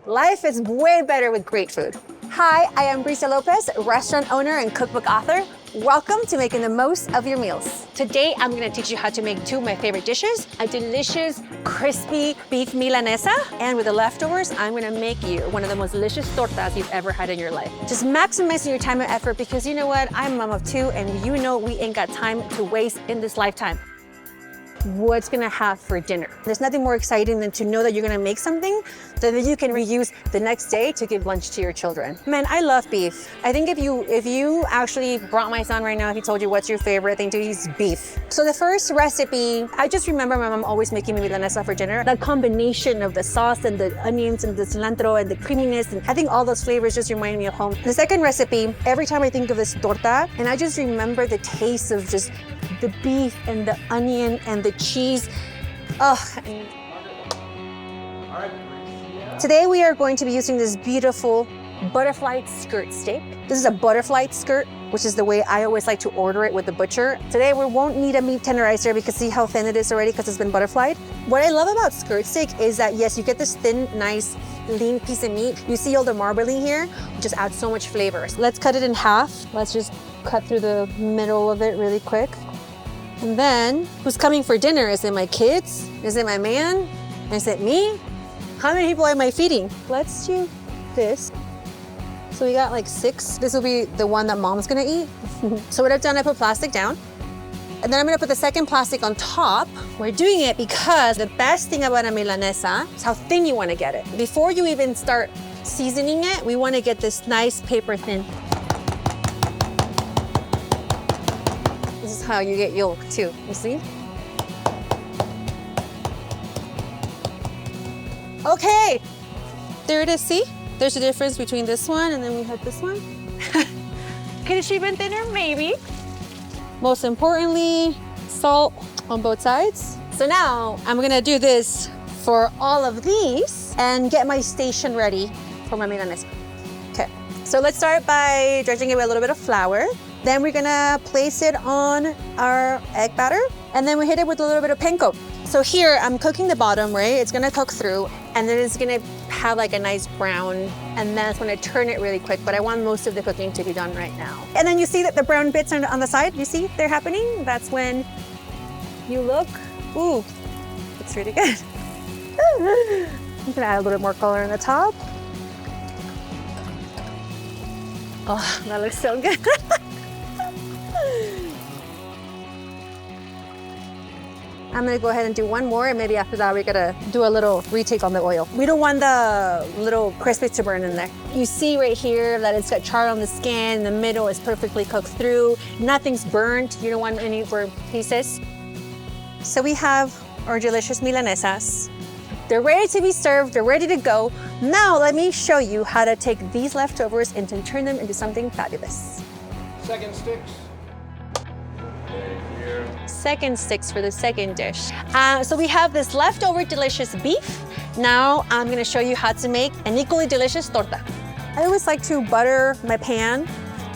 Life is way better with great food. Hi, I am Bricia Lopez, restaurant owner and cookbook author. Welcome to Making the Most of Your Meals. Today, I'm gonna teach you how to make two of my favorite dishes, a delicious, crispy beef milanesa, and with the leftovers, I'm gonna make you one of the most delicious tortas you've ever had in your life. Just maximizing your time and effort because you know what? I'm a mom of two, and you know we ain't got time to waste in this lifetime. What's gonna have for dinner. There's nothing more exciting than to know that you're gonna make something that you can reuse the next day to give lunch to your children. Man, I love beef. I think if you actually brought my son right now, if he told you what's your favorite thing to eat, is beef. So the first recipe, I just remember my mom always making me milanesa for dinner. The combination of the sauce and the onions and the cilantro and the creaminess, and I think all those flavors just remind me of home. The second recipe, every time I think of this torta, and I just remember the taste of just the beef and the onion and the cheese. Oh. Today we are going to be using this beautiful butterfly skirt steak. This is a butterfly skirt, which is the way I always like to order it with the butcher. Today we won't need a meat tenderizer because see how thin it is already because it's been butterflied. What I love about skirt steak is that yes, you get this thin, nice, lean piece of meat. You see all the marbling here, which just adds so much flavor. So let's cut it in half. Let's just cut through the middle of it really quick. And then, who's coming for dinner? Is it my kids? Is it my man? Is it me? How many people am I feeding? Let's do this. So we got like 6. This will be the one that mom's gonna eat. So what I've done, I put plastic down. And then I'm gonna put the second plastic on top. We're doing it because the best thing about a milanesa is how thin you wanna get it. Before you even start seasoning it, we wanna get this nice paper thin. This is how you get yolk too, you see? Okay, there it is, see? There's a difference between this one and then we have this one. Could it have been thinner? Maybe. Most importantly, salt on both sides. So now I'm gonna do this for all of these and get my station ready for my milanesa. Okay, so let's start by dredging it with a little bit of flour. Then we're gonna place it on our egg batter, and then we hit it with a little bit of panko. So here, I'm cooking the bottom, right? It's gonna cook through, and then it's gonna have like a nice brown, and then it's gonna turn it really quick, but I want most of the cooking to be done right now. And then you see that the brown bits on the side, you see they're happening? That's when you look, ooh, it's really good. I'm gonna add a little bit more color on the top. Oh, that looks so good. I'm gonna go ahead and do one more, and maybe after that we gotta do a little retake on the oil. We don't want the little crispies to burn in there. You see right here that it's got char on the skin, the middle is perfectly cooked through, nothing's burnt, you don't want any burnt pieces. So we have our delicious milanesas. They're ready to be served, they're ready to go. Now let me show you how to take these leftovers and to turn them into something fabulous. Second sticks. Second sticks for the second dish. So we have this leftover delicious beef. Now I'm gonna show you how to make an equally delicious torta. I always like to butter my pan,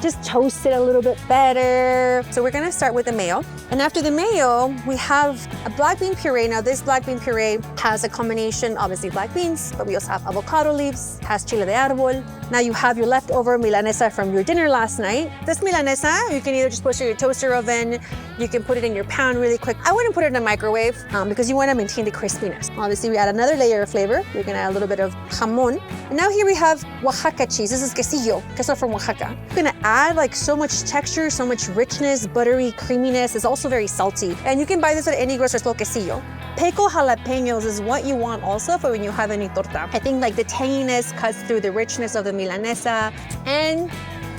just toast it a little bit better. So we're gonna start with the mayo. And after the mayo, we have a black bean puree. Now this black bean puree has a combination, obviously black beans, but we also have avocado leaves, has chile de árbol. Now you have your leftover milanesa from your dinner last night. This milanesa, you can either just put it in your toaster oven, you can put it in your pan really quick. I wouldn't put it in the microwave because you wanna maintain the crispiness. Obviously we add another layer of flavor. We're gonna add a little bit of jamon. And now here we have Oaxaca cheese. This is quesillo, queso from Oaxaca. We're gonna add like so much texture, so much richness, buttery creaminess. It's also very salty. And you can buy this at any grocery store, quesillo. Pico jalapenos is what you want also for when you have any torta. I think like the tanginess cuts through the richness of the milanesa, and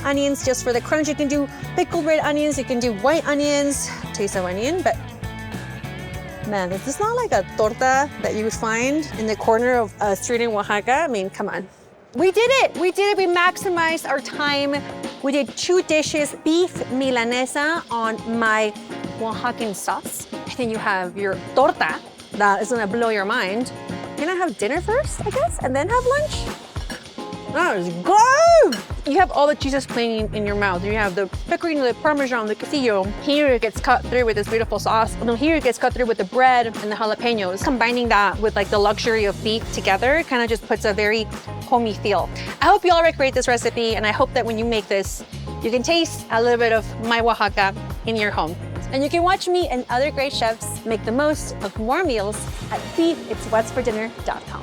onions just for the crunch. You can do pickled red onions, you can do white onions, taste of onion, but man, this is not like a torta that you would find in the corner of a street in Oaxaca. I mean, come on. We did it, we maximized our time. We did 2 dishes, beef milanesa on my Oaxacan sauce. And then you have your torta that is gonna blow your mind. You're gonna have dinner first, I guess, and then have lunch. That was good! You have all the cheeses playing in your mouth. You have the pecorino, the parmesan, the quesillo. Here it gets cut through with this beautiful sauce. And then here it gets cut through with the bread and the jalapenos. Combining that with like the luxury of beef together kind of just puts a very homey feel. I hope you all recreate this recipe, and I hope that when you make this, you can taste a little bit of my Oaxaca in your home. And you can watch me and other great chefs make the most of more meals at feeditswhatsfordinner.com.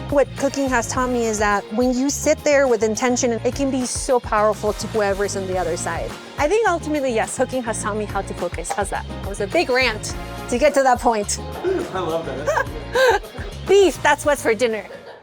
What cooking has taught me is that when you sit there with intention, it can be so powerful to whoever's on the other side. I think ultimately, yes, cooking has taught me how to focus. How's that? It was a big rant to get to that point. I love that. Beef, that's what's for dinner.